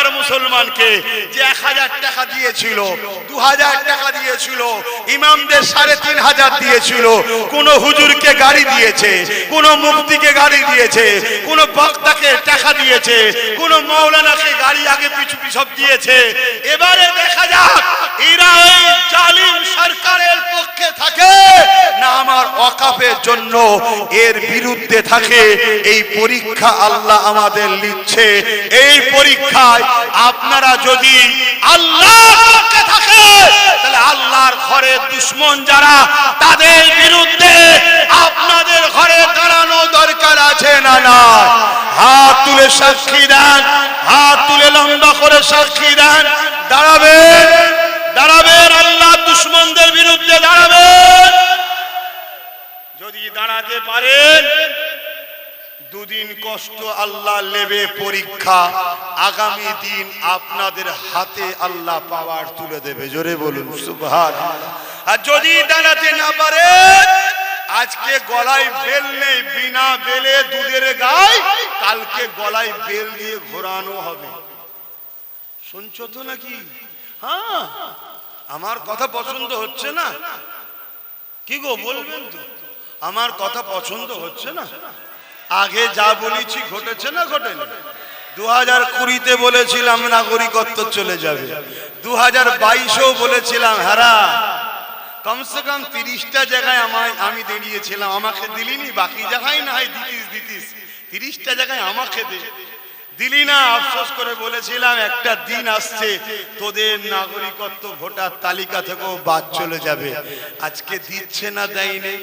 বাংলার মুসলমানকে যে 1000 টাকা দিয়েছিল, 2000 টাকা দিয়েছিল, ইমামদের 3500 দিয়েছিল, কোন হুজুরকে গাড়ি দিয়েছে, কোন মুফতিকে গাড়ি দিয়েছে, কোন বক্তাকে টাকা দিয়েছে, কোন মাওলানাকে গাড়ি আগে পিছু সব দিয়েছে। এবারে দেখা যাক এরা ওই জালিম সরকারের পক্ষে থাকে না আমার ওয়াকাফের জন্য এর বিরুদ্ধে থাকে। এই পরীক্ষা আল্লাহ আমাদের নিচ্ছে। এই পরীক্ষায় আপনারা যদি আল্লাহর পক্ষে থাকে তাহলে আল্লাহর ঘরের দুশমন যারা তাদের বিরুদ্ধে আপনাদের ঘরে দাঁড়ানো দরকার আছে না না? হাত তুলে সাক্ষী দেন, হাত তুলে লম্বা করে সাক্ষী দেন। দাঁড়াবেন, দাঁড়াবেন, আল্লাহ দুশমনদের বিরুদ্ধে দাঁড়াবেন। যদি দাঁড়াতে পারেন দুদিন কষ্ট আল্লাহ নেবে পরীক্ষা, আগামী দিন আপনাদের হাতে আল্লাহ পাওয়ার তুলে দেবে। জোরে বলুন সুবহানাল্লাহ। আর যদি দাঁড়াতে না পারেন, আজকে গলায় বেল নেই, বিনা বেলে দুধের গায়, কালকে গলায় বেল দিয়ে ঘোরানো হবে। শুনছো তো নাকি? হ্যাঁ, আমার কথা পছন্দ হচ্ছে না? কি গো বলবেন তো? আমার কথা পছন্দ হচ্ছে না? আগে যা বলেছি ঘটেছে না ঘটেনি? 2020-তে বলেছিলাম নাগরিকত্ব চলে যাবে, 2022-এও বলেছিলাম হারা কমসে কম 30টা জায়গায় আমি দাঁড়িয়েছিলাম, আমাকে দিলিনি, বাকি জায়গায় না হয় দিতিস, 30টা জায়গায় আমাকে দিলি না। আফসোস করে বলেছিলাম একটা দিন আসছে তোদের নাগরিকত্ব ভোটার তালিকা থেকেও বাদ চলে যাবে। আজকে দিচ্ছে না, দেয়নি,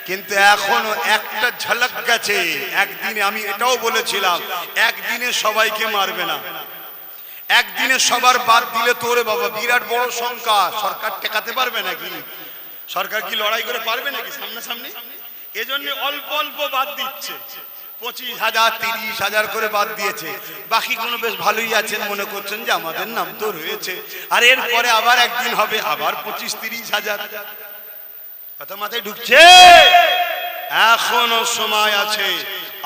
কিন্তু এখনো একটা ঝলক গেছে। একদিনে আমি এটাও বলেছিলাম একদিনে সবাইকে মারবে না, একদিনে সবার বাদ দিলে তোরে বাবা বিরাট বড় সংখ্যা, সরকার টেকাতে পারবে নাকি? সরকার কি লড়াই করে পারবে নাকি সামনাসামনি? এজন্য অল্প অল্প বাদ দিচ্ছে, 25,000 30,000 করে বাদ দিয়েছে। বাকি কোনো বেশ ভালোই আছেন, মনে করছেন যে আমাদের নাম তো রয়েছে, আর এরপরে আবার একদিন হবে আবার 25-30,000। কথা মাথায় ঢুকছে? এখনো সময় আছে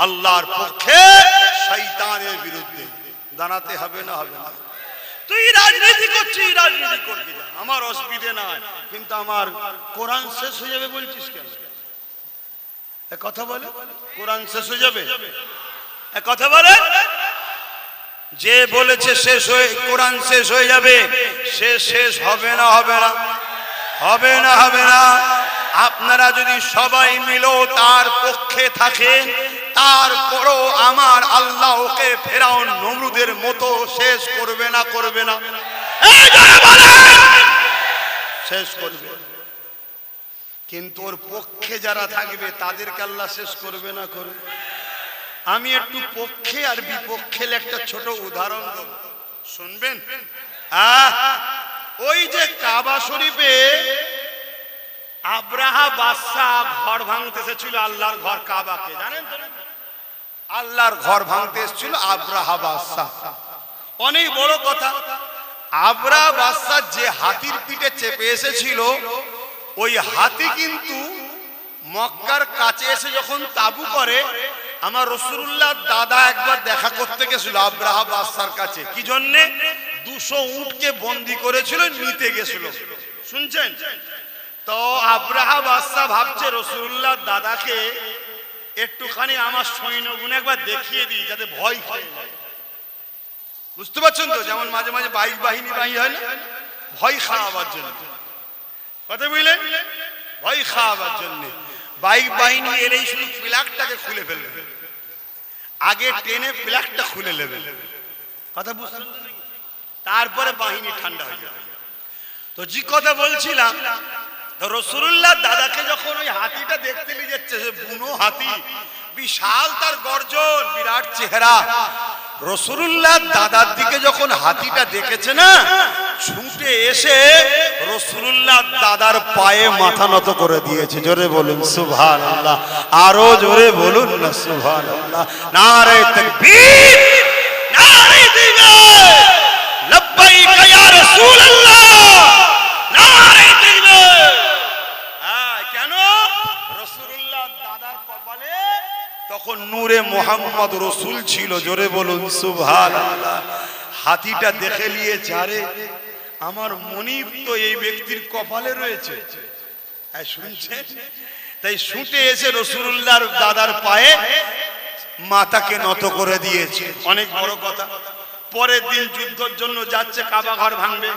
আল্লাহর পক্ষে শয়তানের বিরুদ্ধে দাঁড়াতে হবে না? হবে না? তুই রাজনীতি করছিস, রাজনীতি করবি না, আমার অসুবিধে নাই, কিন্তু আমার কোরআন শেষ হয়ে যাবে বলছিস কেন? কথা বলে কোরআন শেষ হয়ে যাবে, কথা বলে যে বলেছে শেষ হয়ে কোরআন শেষ হয়ে যাবে, সে শেষ হবে না? হবে না? হবে না? হবে না? আপনারা যদি সবাই মিলে তার পক্ষে থাকেন, তারপরও আমার আল্লাহ ওকে ফেরাউন নমরুদের মতো শেষ করবে না? করবে না? শেষ করবে। কিন্তু ওর পক্ষে যারা থাকবে তাদেরকে আল্লাহ শেষ করবে না? করবে। আমি একটু পক্ষে আর বিপক্ষে একটা ছোট উদাহরণ দেব, শুনবেন? ওই যে কাবা শরীফে আব্রাহা বাদশাহ ঘর ভাঙতে এসেছিল, আল্লাহর ঘর কাবাকে, জানেন তো? আল্লাহর ঘর ভাঙতে এসেছিল আব্রাহা বাদশাহ। অনেক বড় কথা, আব্রাহা বাদশাহ যে হাতির পিঠে চেপে এসেছিল, ওই হাতি কিন্তু মক্কার কাছে এসে যখন তাবু করে, আমার রাসূলুল্লাহ দাদা একবার দেখা করতে গেছিল আব্রাহা বাদশার কাছে। কি জন্যে? 200 উটকে বন্দী করেছিল, নিতে গেছিল। শুনছেন তো? আব্রাহা বাদশা ভাবছে রাসূলুল্লাহ দাদাকে একটুখানি আমার সৈন্যগুলো একবার দেখিয়ে দিই, যাতে ভয় খায়। বুঝতে পারছেন তো? যেমন মাঝে মাঝে বাইক বাহিনী হয় না, ভয় খাওয়াবার জন্য। কথা বুঝলেন? ভয় খাওয়াবার জন্য বাইক বাহিনী এলেই শুধু প্লাগটাকে খুলে ফেলবে, আগে টেনে প্লাগটা খুলে নেবে। কথা বুঝছেন? তারপরে বাহিনী ঠান্ডা হয়ে যাবে। তো যে কথা বলছিলাম, রাসূলুল্লাহ দাদাকে যখন ওই হাতিটা দেখতে নিয়ে যাচ্ছে, সে বুনো হাতি, বিশাল তার গর্জন, বিরাট চেহারা। রাসূলুল্লাহ দাদার দিকে যখন হাতিটা দেখেছে না, ছুটে এসে রাসূলুল্লাহ দাদার পায়ে মাথা নত করে দিয়েছে। জোরে বলুন সুবহানাল্লাহ, আরো জোরে বলুন না সুবহানাল্লাহ। নারে তাকবীর, নারে তাকবীর, লব্বাইক ইয়া রাসূলুল্লাহ, নারে তাকবীর। কেন? রাসূলুল্লাহ দাদার কপালে তখন নূরে মুহাম্মদ রাসূল ছিল। জোরে বলুন সুবহানাল্লাহ। হাতিটা দেখে নিয়েছে, আরে আমার মনিব তো এই ব্যক্তির কপালে রয়েছে। শুনছেন? তাই ছুটে এসে রাসূলুল্লাহর দাদার পায়ে মাথাকে নত করে দিয়েছে। অনেক বড় কথা। পরের দিন যুদ্ধের জন্য যাচ্ছে, কাবা ঘর ভাঙবে।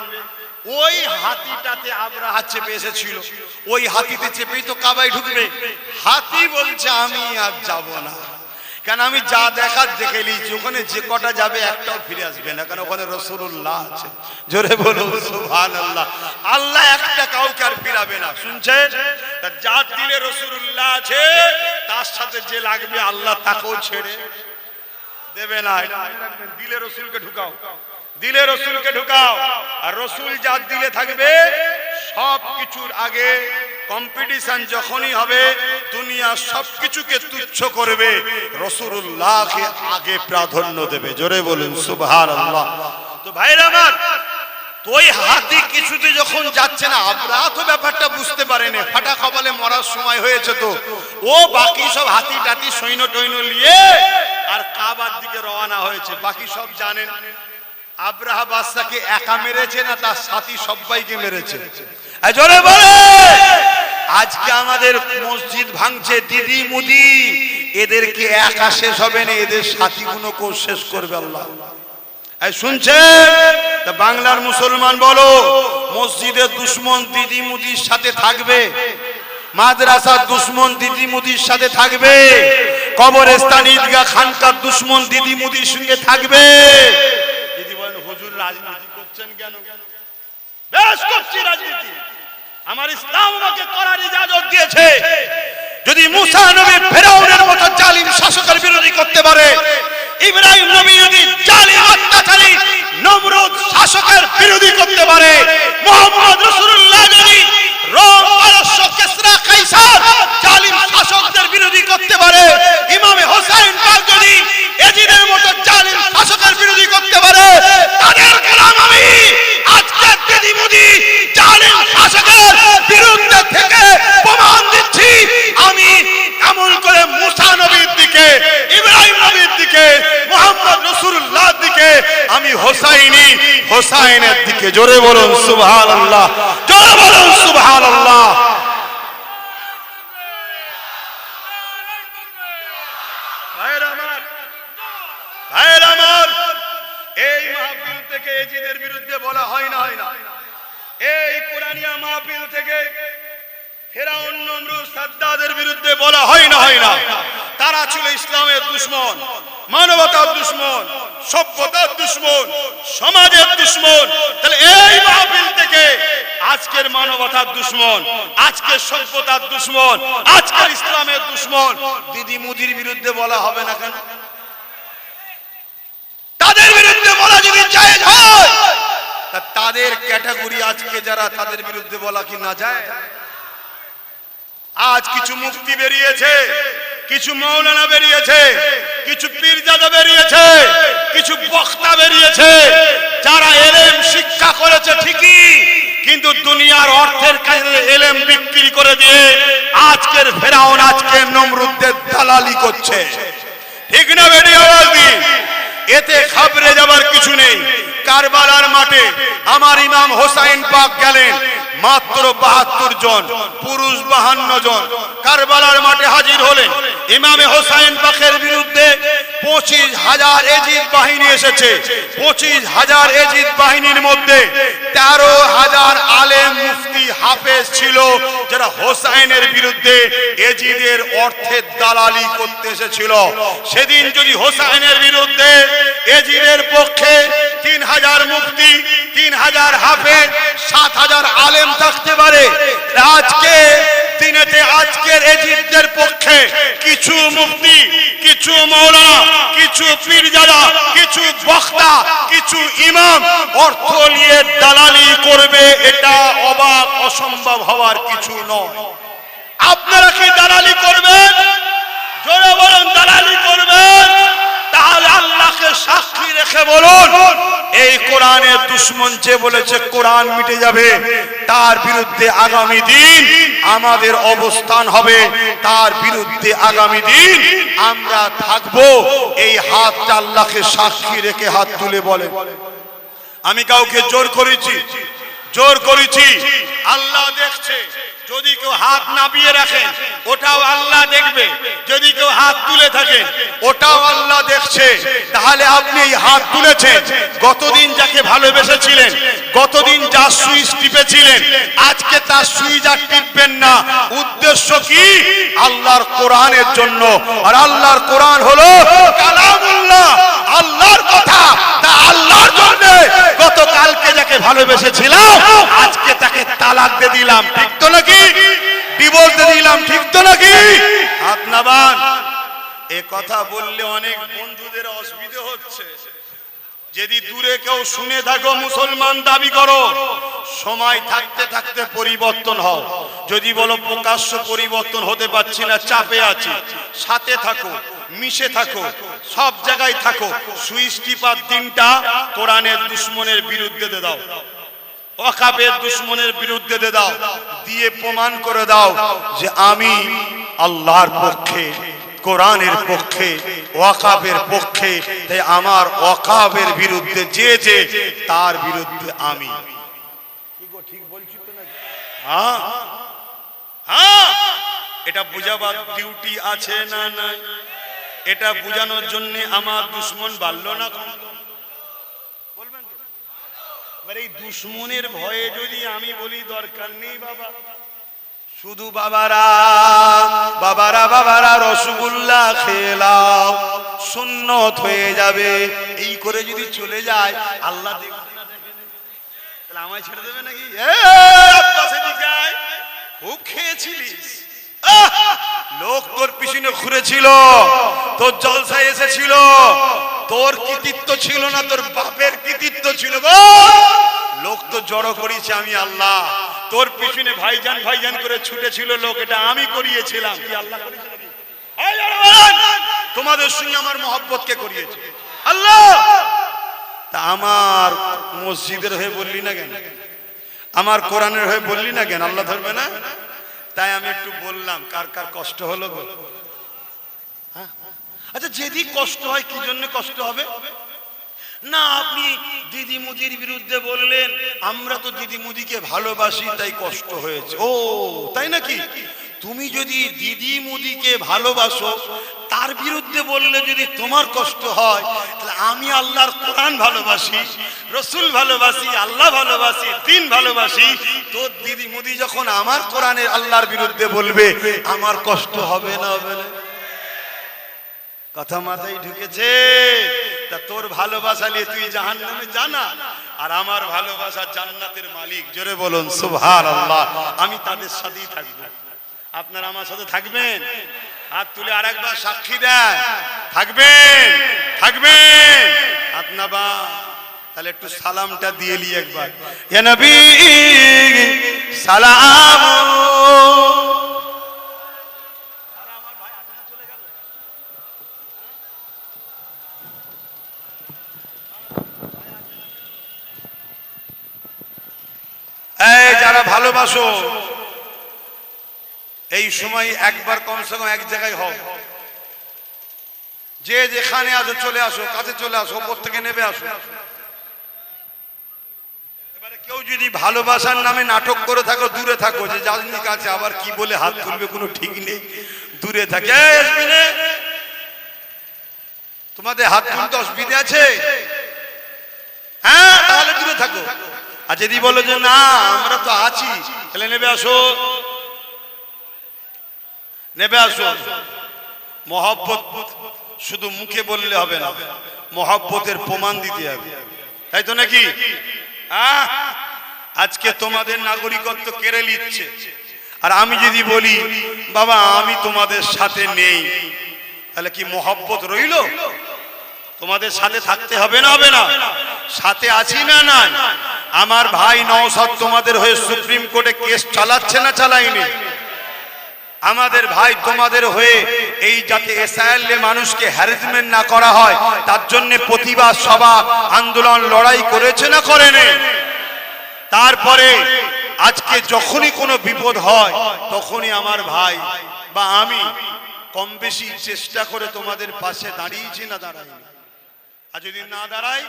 ওই হাতিটাতে আবরাহা চেপে এসেছিল, ওই হাতিতে চেপেই তো কাবায় ঢুকবে। হাতি বলছে আমি আর যাব না, কেন আমি যা দেখার দেখে নিয়েছি, ওখানে যে কটা যাবে একটাও ফিরে আসবে না, কারণ ওখানে রাসূলুল্লাহ আছে। জোরে বলো সুবহানাল্লাহ। আল্লাহ একটা কাউকে আর ফিরাবে না। শুনছেন? যার দিলে রাসূলুল্লাহ আছে তার সাথে যে লাগবে আল্লাহ তাকেও ছেড়ে দেবে না। দিলে রাসূলকে ঢুকাও, দিলে রাসূলকে ঢুকাও। আর রাসূল যার দিলে থাকবে সব কিছুর আগে কম্পিটিশন যখনই হবে, দুনিয়া সবকিছুকে তুচ্ছ করবে, রাসূলুল্লাহকে আগে প্রাধান্য দেবে। জোরে বলুন সুবহানাল্লাহ। তো ভাইরা আমার, তোই হাতি কিছুতে যখন যাচ্ছে না, আবরাহা তো ব্যাপারটা বুঝতে পারেনি, ফাটা কপালে মরার সময় হয়েছে। তো ও বাকি সব হাতি টাতি সৈন্য টৈন্য নিয়ে আর কাবার দিকে রওনা হয়েছে। বাকি সব জানেন, আবরাহা বাদশাকে একা মেরেছে না তার সাথী সবাইকে মেরেছে। জোরে বলে, আজকে আমাদের মসজিদ ভাঙছে দিদি মুদি, এদেরকে একা শেষ হবে না, এদের সাথীগুলোকেও শেষ করবে আল্লাহ। শুনছেন? বাংলার মুসলমান বলো, মসজিদের দুশ্মন দিদি মুদির সাথে থাকবে, মাদ্রাসার দুশ্মন দিদি মুদির সাথে থাকবে, কবরস্থান ঈদগাহ খানকার দুশ্মন দিদি মুদির সঙ্গে থাকবে। দিদি বলেন হুজুর রাজনীতি করছেন কেন? বেশ করছি রাজনীতি, আমার ইসলাম আমাকে করার ইজাজত দিয়েছে। যদি মুসা নবী ফেরাউনের মতো জালিম শাসকের বিরোধী করতে পারে, ইব্রাহিম নবী যদি জালিম অত্যাচারী নমরুদ শাসকের বিরোধী করতে পারে, মুহাম্মদ রাসূলুল্লাহ যদি রোম পারস্য কিসরা কাইসার জালিম শাসকদের বিরোধী করতে পারে, ইমামে হোসেন পাক যদি এজিদের মতো জালিম শাসকের বিরোধী করতে পারে, তাদের গোলাম আমি আজকে দিদি মুদি জালিম শাসকের বিরুদ্ধে থেকে প্রমাণ দিচ্ছি, আমি এমন করে মুসা নবীর দিকে, ইব্রাহিম নবীর দিকে, মুহাম্মদ রাসূলুল্লাহর দিকে, আমি হোসাইনের দিকে। জোরে বলুন সুবহানাল্লাহ, জোরে বলুন সুবহানাল্লাহ। ভাইরা আমার, এই মাহফিল থেকে এজিদের বিরুদ্ধে বলা হয় না, হয় না। এই কোরআনিয়া মাহফিল থেকে ফেরাউন নমরুদ সাদ্দাদের বিরুদ্ধে বলা হয় না, হয় না। তারা ছিল ইসলামের দুশমন, মানবতার দুশমন, সভ্যতার দুশমন, সমাজের দুশমন। তাহলে এই মাহফিল থেকে আজকের মানবতার দুশমন, আজকের সভ্যতার দুশমন, আজকের ইসলামের দুশমন দিদি মুদির বিরুদ্ধে বলা হবে না কেন? তাদের বিরুদ্ধে বলা যদি জায়েজ হয়, তাদের ক্যাটাগরি আজকে যারা, তাদের বিরুদ্ধে বলা কি না যায়? আজ কিছু মুফতি বেরিয়েছে, কিছু মাওলানা বেরিয়েছে, কিছু পীরজাদা বেরিয়েছে, কিছু বক্তা বেরিয়েছে, যারা এলেম শিক্ষা করেছে ঠিকই, কিন্তু দুনিয়ার অর্থের কাছে এলেম বিক্রি করে দিয়ে আজকের ফেরাউন, আজকের নমরুদদের দালালি করছে। ঠিক না বেরিয়ে আওয়াজ দিন। এতে খাবরে যাবার কিছু নেই। কারবালার মাঠে আমার ইমাম হোসাইন পাক গেলেন, মাত্র ৭২ জন, পুরুষ ৫২ জন কারবালার মাঠে হাজির হলেন। ইমামে হোসাইন পাকের বিরুদ্ধে ২৫,০০০ এজিদ বাহিনী এসেছে। ২৫,০০০ এজিদ বাহিনীর মধ্যে ১৩,০০০ আলেম মুফতি হাফেজ ছিল, যারা হোসাইনের বিরুদ্ধে এজিদের অর্থের দালালি করতে এসেছিল। সেদিন যদি হোসাইনের বিরুদ্ধে এজিদের পক্ষে ৩,০০০ মুফতি, ৩,০০০ হাফেজ, ৭,০০০ আলেম থাকতে পারে, আজকে দিনেতে আজকের এজিদদের পক্ষে কিছু মুফতি, কিছু মাওলানা, কিছু পীরজাদা, কিছু বক্তা, কিছু ইমাম অর্থ নিয়ে দালালি করবে, এটা অবাক অসম্ভব হওয়ার কিছু নয়। আপনারা কি দালালি করবেন? জোরে বলুন, দালালি করবেন? তাহলে আল্লাহকে সাক্ষী রেখে বলুন, এই কোরআন কোরআনের দুশমন যে বলেছে কোরআন মিটে যাবে, তার বিরুদ্ধে আগামী দিন আমাদের অবস্থান হবে, তার বিরুদ্ধে আগামী দিন আমরা থাকবো। এই হাতটা আল্লাহকে সাক্ষী রেখে হাত তুলে বলে, আমি কাউকে জোর করেছি, আল্লাহ দেখছে। যদি কেউ হাত নামিয়ে রাখেন ওটাও আল্লাহ দেখবে, যদি কেউ হাত তুলে থাকেন ওটাও আল্লাহ দেখছে। তাহলে আপনি এই হাত তুলেছেন, গতদিন যাকে ভালোবেসেছিলেন, গতদিন যার সুইচ টিপেছিলেন, আজকে তার সুইচ আর টিপবেন না। উদ্দেশ্য কি? আল্লাহর কোরআনের জন্য। আর আল্লাহর কোরআন হলো কালামুল্লাহ, আল্লাহর কথা। তা আল্লাহর জন্য গতকালকে যাকে ভালোবেসেছিলাম আজকে তাকে তালাক দিয়ে দিলাম, ঠিক তো নাকি? ডিভোর্স দিয়ে দিলাম, ঠিক তো নাকি? হাত নামান। এ কথা বললে অনেক বন্ধুদের অসুবিধা হচ্ছে। যদি দূরে কেউ শুনে থাকো, মুসলমান দাবি করো, সময় থাকতে থাকতে পরিবর্তন হও। যদি বলো প্রকাশ্য পরিবর্তন হতে পারছি না, চাপে আছি, সাথে থাকো, মিশে থাকো, সব জায়গায় থাকো। সুইচ টিপার দিনটা কোরআনের দুশমনের বিরুদ্ধে দিয়ে দাও, ওয়াকাবের দুশমনের বিরুদ্ধে দিয়ে দাও, দিয়ে প্রমাণ করে দাও যে আমি আল্লাহর পক্ষে, কোরআনের পক্ষে, ওয়াকাবের পক্ষে। তাই আমার ওয়াকাবের বিরুদ্ধে যে তার বিরুদ্ধে আমি। ঠিক বলছি তো নাকি? হ্যাঁ হ্যাঁ, এটা বুঝাবার ডিউটি আছে না নাই? এটা বুঝানোর জন্য আমার দুশমন বাড়লো না? বলবেন তো? এবার এই দুশমনের ভয়ে যদি আমি বলি দরকার নেই বাবা, শুধু বাবারা বাবারা বাবারা রসগোল্লা খেলাও, সুন্নত হয়ে যাবে, এই করে যদি চলে যায় আল্লাহ দেখবে না? তাহলে আমায় ছেড়ে দেবে নাকি? খুব খেয়েছিলিস, লোক তোর পিছনে ঘুরেছিল, তোর জলসায় এসেছিল, তোর কৃতিত্ব ছিল না, তোর বাপের কৃতিত্ব ছিল গো। লোক তো জড়ো করেছে আমি আল্লাহ, তোর পিছনে ভাইজান ভাইজান করে ছুটেছিল লোক, এটা আমি করিয়েছিলাম। কি আল্লাহ করেছে নাকি? তোমাদের সঙ্গে আমার মহব্বত কে করিয়েছে? আল্লাহ। তা আমার মসজিদের হয়ে বললি না কেন? আমার কোরআনের হয়ে বললি না কেন? আল্লাহ ধরবে না? তাই আমি একটু বললাম, কার কার কষ্ট হলো গো? আচ্ছা, যদি কষ্ট হয় কি জন্য কষ্ট হবে? না, আপনি দিদি মুদির বিরুদ্ধে বললেন, আমরা তো দিদি মুদিকে ভালোবাসি তাই কষ্ট হয়েছে। ও তাই নাকি? তুমি যদি দিদি মুদিকে ভালোবাসো, তার বিরুদ্ধে বললে যদি তোমার কষ্ট হয়, তাহলে আমি আল্লাহর কোরআন ভালোবাসি, রসুল ভালোবাসি, আল্লাহ ভালোবাসি, দিন ভালোবাসি। তোর দিদি মুদি যখন আমার কোরআনের আল্লাহর বিরুদ্ধে বলবে, আমার কষ্ট হবে না? হবে না? কথা মাথায় ঢুকেছে? তা তোর ভালোবাসা নিয়ে তুই জাহান্নামে জানা, আর আমার ভালোবাসা জান্নাতের মালিক। জোরে বলুন সুবহানাল্লাহ। আমি তাদের সাথেই থাকবো। আপনারা আমার সাথে থাকবেন? হাত তুলে আরেকবার সাক্ষী দেন, থাকবেন? থাকবেন? হাত নাবা। তাহলে একটু সালামটা দিয়ে লি একবার, ইয়া নবী সালাম। যারা ভালোবাসো, এই সময় একবার কমসে কম এক জায়গায় হও। যে যেখানে আসো চলে আসো, কাছে চলে আসো, ওপর থেকে নেমে আসো। এবারে কেউ যদি ভালোবাসার নামে নাটক করে থাকো, দূরে থাকো। যে জানি কাছে আবার কি বলে হাত তুলবে কোনো ঠিক নেই, দূরে থাকে। তোমাদের হাত তুলতে অসুবিধা আছে? হ্যাঁ, তাহলে দূরে থাকো। আর যদি বলো যে না আমরা তো আছি, তাহলে নেবে আসো, নেবে আসো। মহব্বত শুধু মুখে বললে হবে না, মহব্বতের প্রমাণ দিতে হবে, তাই তো নাকি? আজকে তোমাদের নাগরিকত্ব কেড়ে নিচ্ছে, আর আমি যদি বলি বাবা আমি তোমাদের সাথে নেই, তাহলে কি মহব্বত রইল? তোমাদের সাথে থাকতে হবে না? হবে না? সাথে আছি না? না। আমার ভাই নওশাদ তোমাদের হয়ে সুপ্রিম কোর্টে কেস চালাচ্ছে না চালাইনি? আমাদের ভাই তোমাদের হয়ে এই যাতে এসআইএল মানুষকে হ্যারাসমেন্ট না করা হয় তার জন্য প্রতিবাদ সভা আন্দোলন লড়াই করেছে না করেনি? তারপরে আজকে যখনই কোনো বিপদ হয় তখনই আমার ভাই বা আমি কম বেশি চেষ্টা করে তোমাদের পাশে দাঁড়িয়েছি না দাঁড়াইনি? আর যদি না দাঁড়াই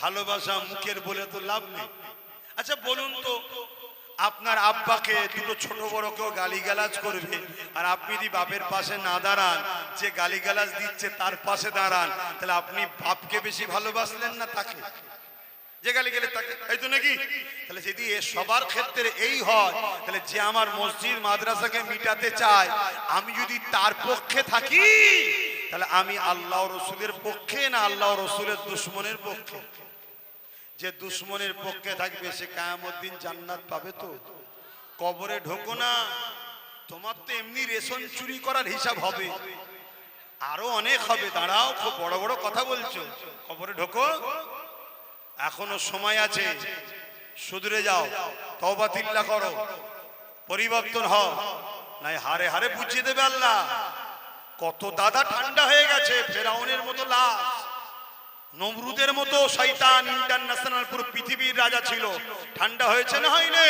ভালোবাসা মুখের বলে তো লাভ নেই। আচ্ছা বলুন তো, আপনার আব্বাকে দুটো ছোট বড় কেউ গালিগালাজ করবে আর আপনি যদি বাপের পাশে না দাঁড়ান, যে গালিগালাজ দিচ্ছে তার পাশে দাঁড়ান, তাহলে আপনি বাপকে বেশি ভালোবাসলেন না তাকে যে গালি গেলে তাকে? এই তো নাকি? তাহলে যদি সবার ক্ষেত্রে এই হয়, তাহলে যে আমার মসজিদ মাদ্রাসাকে মিটাতে চায়, আমি যদি তার পক্ষে থাকি তাহলে আমি আল্লাহ রসুলের পক্ষে না আল্লাহ রসুলের দুশ্মনের পক্ষে? যে দুশ্মনের পক্ষে থাকবে সে কিয়ামত দিন জান্নাত পাবে তো? কবরে ঢোকো না, তোমার তো এমনি রেশন চুরি করার হিসাব হবে, আরো অনেক হবে। দাঁড়াও, খুব বড় বড় কথা বলছো, কবরে ঢোকো, এখনো সময় আছে, শুধরে যাও, তওবা তিল্লাহ করো, পরিবর্তন হও, নাই হারে হারে বুঝিয়ে দেবে আল্লাহ। কত দাদা ঠান্ডা হয়ে গেছে, ফেরাউনের মতো লাশ, নমরুদের মতো শয়তান ইন্টারন্যাশনাল পুরো পৃথিবীর রাজা ছিল, ঠান্ডা হয়েছে না হয়নি?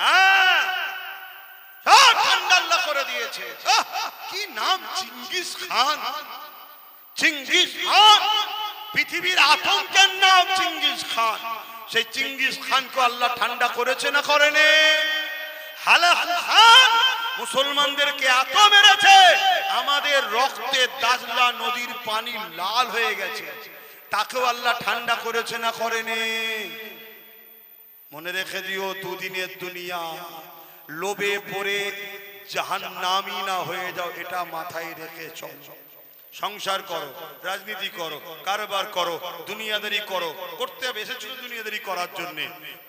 হ্যাঁ, সব ঠান্ডা আল্লাহ করে দিয়েছে। কি নাম? চিঙ্গিস খান। চিঙ্গিস খান পৃথিবীর আতঙ্কের নাম চিঙ্গিস খান। সেই চিঙ্গিস খানকে আল্লাহ ঠান্ডা করেছে না করেনি? হালাকু খান মুসলমানদেরকে এত মেরেছে, আমাদের রক্তে দাজলা নদীর পানি লাল হয়ে গেছে, তাকেও আল্লাহ ঠান্ডা করেছে না করেনি? মনে রেখে দিও, দুদিনের দুনিয়া, লোভে পড়ে জাহান্নামী না হয়ে যাও, এটা মাথায় রেখে চল। সংসার করো, রাজনীতি করো, কারবার করো, দুনিয়াদারি করো, করতে হবে, এসেছিল দুনিয়াদারি করার জন্য,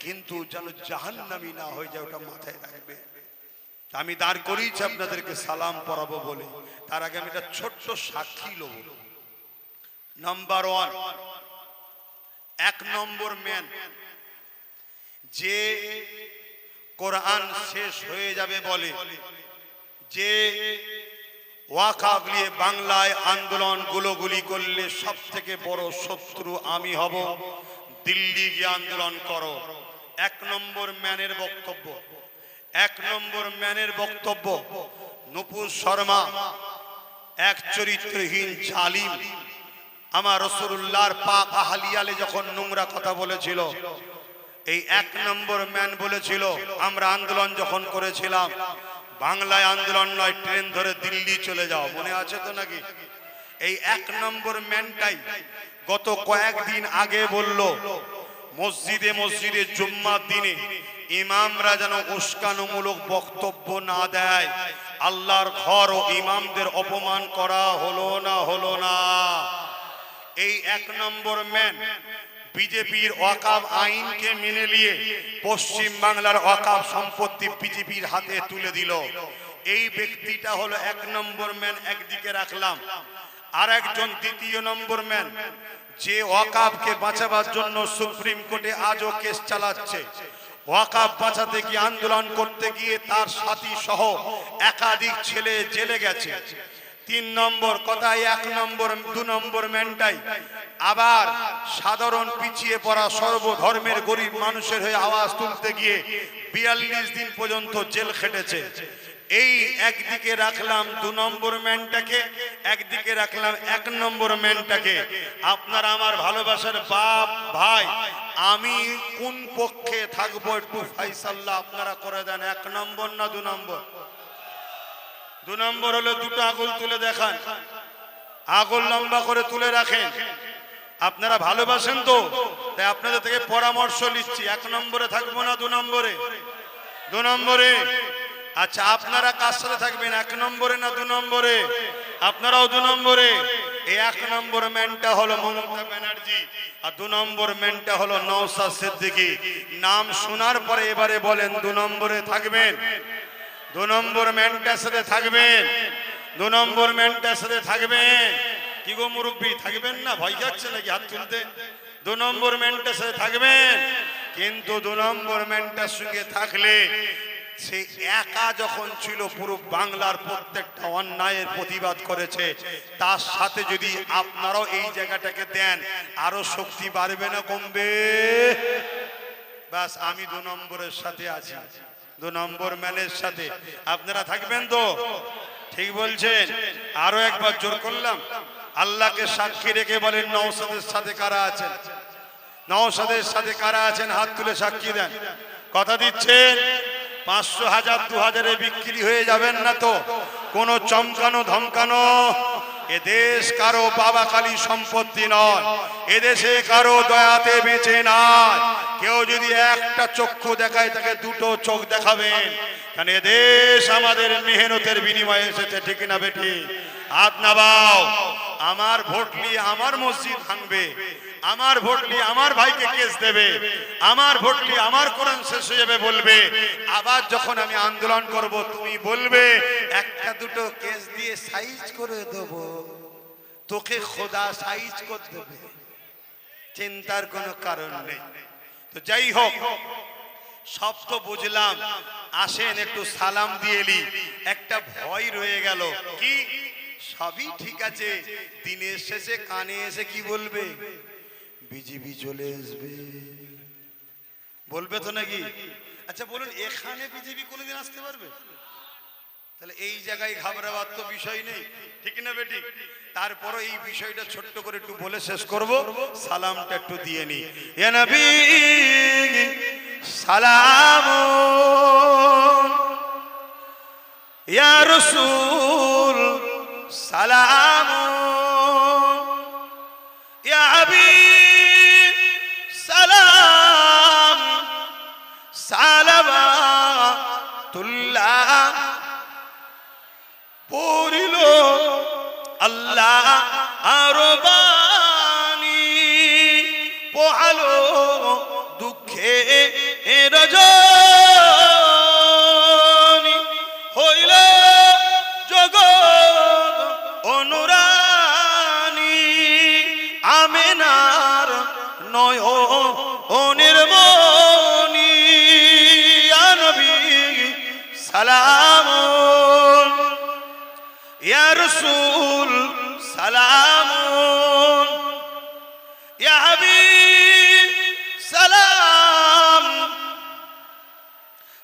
কিন্তু যেন জাহান্নামী না হয়ে যায় ওটা মাথায় রাখবে। আমি দাঁড় করিয়েছি আপনাদেরকে সালাম পড়াবো বলে, তার আগে আমি একটা ছোট্ট সাক্ষী লব। নাম্বার 1, 1 নম্বর ম্যান, যে কোরআন শেষ হয়ে যাবে বলে, যে ওয়াকফ নিয়ে বাংলায় আন্দোলন গুলোগুলি করলে সব থেকে বড় শত্রু আমি হব, দিল্লি গিয়ে আন্দোলন করো। 1 নম্বর ম্যানের বক্তব্য, 1 নম্বর ম্যানের বক্তব্য। নুপুর শর্মা এক চরিত্রহীন জালিম, আমার রাসূলুল্লাহর পাক আহলিয়ালে যখন নোংরা কথা বলেছিল, এই 1 নম্বর ম্যান বলেছিল, আমরা আন্দোলন যখন করেছিলাম, বাংলায় আন্দোলন নয়, ট্রেন ধরে দিল্লি চলে যাও, মনে আছে তো নাকি? এই 1 নম্বর ম্যানটাই গত কয়েকদিন আগে বলল, মসজিদে মসজিদে জুম্মার দিনে ইমামরা যেন উস্কানিমূলক বক্তব্য না দেয়। আল্লাহর ঘর ও ইমামদের অপমান করা হলো না? হলো না? এই 1 নম্বর ম্যান বিজেপির ওয়াকফ আইনকে মেনে নিয়ে পশ্চিম বাংলার ওয়াকফ সম্পত্তি বিজেপির হাতে তুলে দিল। এই ব্যক্তিটা হলো 1 নম্বর ম্যান, একদিকে রাখলাম। আর একজন 2 নম্বর ম্যান, যে ওয়াকফকে বাঁচাবার জন্য সুপ্রিম কোর্টে আজও কেস চালাচ্ছে, ওয়াকফ বাঁচাতে গিয়ে আন্দোলন করতে গিয়ে তার সাথী সহ একাধিক ছেলে জেলে গেছে। 3 নম্বর কথায় 1 নম্বর 2 নম্বর ম্যানটাই আবার সাধারণ পিছিয়ে পড়া সর্বধর্মের গরিব মানুষের হয়ে আওয়াজ তুলতে গিয়ে 42 দিন পর্যন্ত জেল খেটেছে। এই একদিকে রাখলাম 2 নম্বর ম্যানটাকে, একদিকে রাখলাম 1 নম্বর ম্যানটাকে। আপনারা আমার ভালোবাসার বাপ ভাই, আমি কোন পক্ষে থাকবো একটু ফয়সালা আপনারা করে দেন। 1 নম্বর না 2 নম্বর? 2 নম্বর হলে দুটো আঙুল তুলে দেখান, আঙুল লম্বা করে তুলে রাখেন। আপনারা ভালোবাসেন তো, তাই আপনাদের থেকে পরামর্শ নিচ্ছি, 1 নম্বরে থাকবো না 2 নম্বরে? 2 নম্বরে। আচ্ছা, আপনারা কার সাথে থাকবেন, 1 নম্বরে না 2 নম্বরে? আপনারাও 2 নম্বরে। এই 1 নম্বর ম্যানটা হলো মমতা ব্যানার্জি, আর 2 নম্বর ম্যানটা হলো নওশাদ সিদ্দিকী। নাম শোনার পরে এবারে বলেন 2 নম্বরে থাকবেন? 2 নম্বর ম্যানটার সাথে থাকবেন? 2 নম্বর ম্যানটার সাথে থাকবেন? কি গো মুরব্বী, থাকবেন না? ভয় যাচ্ছে নাকি হাত তুলতে? 2 নম্বর ম্যানটার সাথে থাকবেন। কিন্তু 2 নম্বর ম্যানটার সঙ্গে থাকলে সে একা যখন ছিল পুরো বাংলার প্রত্যেকটা অন্যায়ের প্রতিবাদ করেছে। তার সাথে যদি আপনারাও এই জায়গাটাকে দেন, আরো শক্তি বাড়বে না কমবে? বাস আমি 2 নম্বরের সাথে আছি, 2 নম্বর ম্যানের সাথে। আপনারা থাকবেন তো? ঠিক বলছেন? আরো একবার জোর করলাম, আল্লাহকে সাক্ষী রেখে বলেন নওশাদের সাথে কারা আছেন? নওশাদের সাথে কারা আছেন? হাত তুলে সাক্ষী দেন। কথা দিচ্ছেন? 500, 1000, 2000-এ বিক্রি হয়ে যাবেন না তো? কোন চমকানো ধমকানো? এদেশ কারো বাবা কালী সম্পত্তি নয়, এদেশে কারো দয়াতে বেঁচে নাই। কেউ যদি একটা চক্ষু দেখায় তাকে 2টো চোখ দেখাবেন, কারণ এদেশ আমাদের মেহনতের বিনিময়ে এসেছে। ঠিক না বেটি? হাত নামাও। আমার ভোট নিয়ে আমার মসজিদ ভাঙবে, আমার ভোট নিয়ে আমার ভাইকে কেস দেবে, আমার ভোট নিয়ে আমার কোরআন শেষ হয়ে যাবে বলবে। আবার যখন আমি আন্দোলন করব তুমি বলবে 1-2টো কেস দিয়ে সাইজ করে দেব, তোকে খোদা সাইজ করে দেবে। চিন্তার কোনো কারণ নেই। তো যাই হোক, সব তো বুঝলাম, আসেন একটু সালাম দিয়ে এলি। একটা ভয় রয়ে গেল, কি? সবই ঠিক আছে, দিনের শেষে কানে এসে কি বলবে? বিজেপি চলে আসবে বলবে তো নাকি? আচ্ছা বলুন, এখানে বিজেপি কোনোদিন আসতে পারবে? তাহলে এই জায়গায় ঘাবড়াবার তো বিষয় নেই। ঠিক না বেটি? তারপরে এই বিষয়টা ছোট্ট করে একটু বলে শেষ করব, সালামটা একটু দিয়ে নি। ইয়া নবী সালাম, ইয়া রাসূল সালাম, ইয়া হাবিব সালাম, সালাওয়াতুল্লাহ পড়িল আল্লাহ আরবানি, পোহালো দুঃখে রজনী, হইল জগৎ অনুরানী, আমেনার নয়নের মনি। ইয়া নবী সালাম, ইয়া রাসূল সালাম, ইয়া হাবিব সালাম,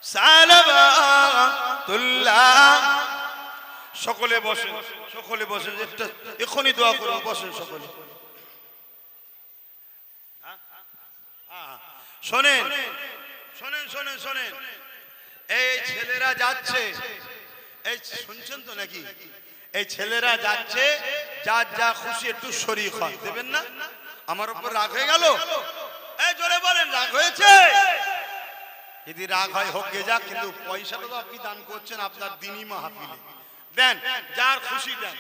সালাওয়াতুল্লাহ। সকলে বসেন, সকলে বসেন, এখনই দোয়া করব, বসেন সকলে। শোনেন শোনেন শোনেন শোনেন, এই ছেলেরা যাচ্ছে, এই শুনছেন তো নাকি? এই ছেলেরা যাচ্ছে, যার যা খুশি একটু শরীক হয়, দেবেন না? আমার উপর রাগ হয়ে গেল? এই জোরে বলেন, রাগ হয়েছে? যদি রাগ হয় হোক গে যাক, কিন্তু পয়সাটা তো আপনি দান করছেন আপনার দিনী মাহফিলে, দেন, যার খুশি দেন।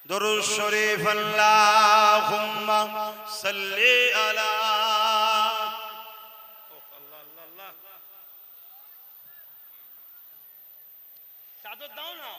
দরুদ শরীফ আল্লাহুম্মা সাল্লি আলা। চাদর দাও না।